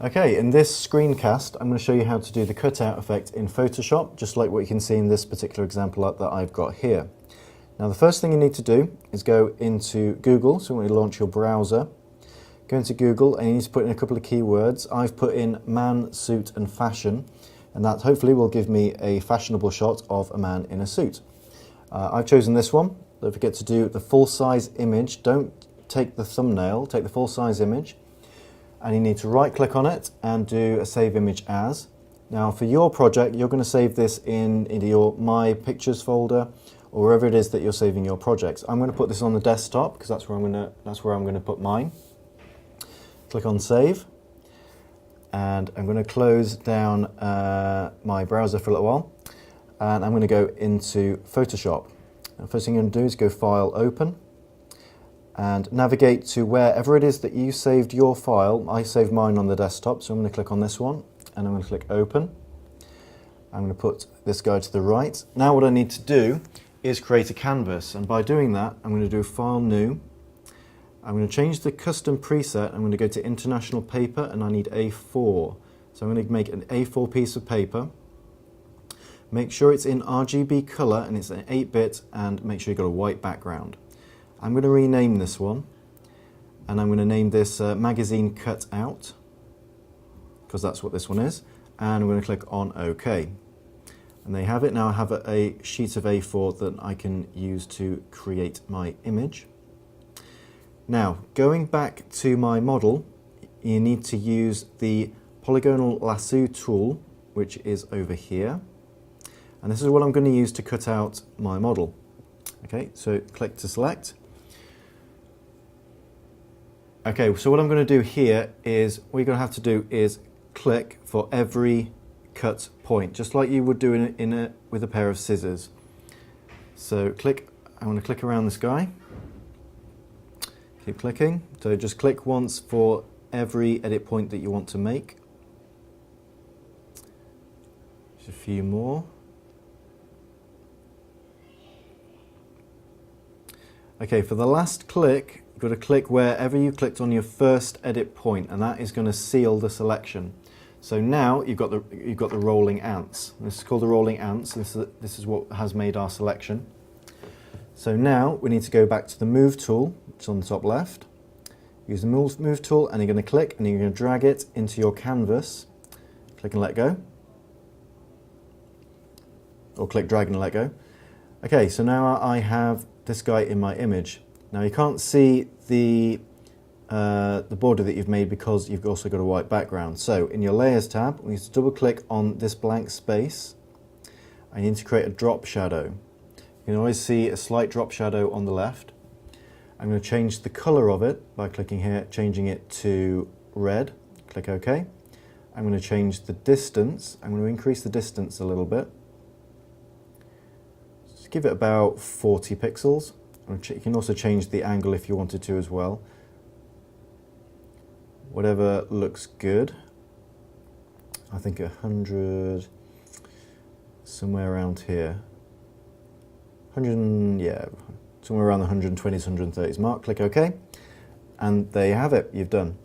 Okay, in this screencast, I'm going to show you how to do the cutout effect in Photoshop, just like what you can see in this particular example that I've got here. Now, the first thing you need to do is go into Google. So when you launch your browser, go into Google and you need to put in a couple of keywords. I've put in man, suit and fashion, and that hopefully will give me a fashionable shot of a man in a suit. I've chosen this one. Don't forget to do the full-size image. Don't take the thumbnail, take the full-size image. And you need to right click on it and do a save image as. Now for your project, you're going to save this in either your My Pictures folder or wherever it is that you're saving your projects. I'm going to put this on the desktop because that's where I'm going to put mine. Click on save, and I'm going to close down my browser for a little while, and I'm going to go into Photoshop. The first thing you're going to do is go File, Open, and navigate to wherever it is that you saved your file. I saved mine on the desktop, so I'm going to click on this one and I'm going to click Open. I'm going to put this guy to the right. Now what I need to do is create a canvas, and by doing that I'm going to do File, New. I'm going to change the custom preset. I'm going to go to International Paper and I need A4. So I'm going to make an A4 piece of paper. Make sure it's in RGB color and it's an 8-bit, and make sure you've got a white background. I'm going to rename this one, and I'm going to name this Magazine Cutout, because that's what this one is, and I'm going to click on OK. And there you have it. Now I have a sheet of A4 that I can use to create my image. Now, going back to my model, you need to use the polygonal lasso tool, which is over here. And this is what I'm going to use to cut out my model. Okay, so click to select. Okay, so what I'm going to do here is, what you're going to have to do is click for every cut point, just like you would do with a pair of scissors. So I want to click around this guy. Keep clicking. So just click once for every edit point that you want to make. Just a few more. Okay, for the last click, you've got to click wherever you clicked on your first edit point, and that is going to seal the selection. So now you've got the rolling ants. This is called the rolling ants. This is what has made our selection. So now we need to go back to the Move tool, which is on the top left. Use the Move tool, and you're going to click and you're going to drag it into your canvas. Click and let go. Or click, drag and let go. Okay, so now I have this guy in my image. Now you can't see the border that you've made because you've also got a white background. So in your Layers tab, we need to double click on this blank space. I need to create a drop shadow. You can always see a slight drop shadow on the left. I'm going to change the color of it by clicking here, changing it to red. Click OK. I'm going to change the distance. I'm going to increase the distance a little bit. Just give it about 40 pixels. You can also change the angle if you wanted to as well. Whatever looks good. I think 100, somewhere around here. 100, yeah, somewhere around the 120s, 130s mark. Click OK, and there you have it. You've done.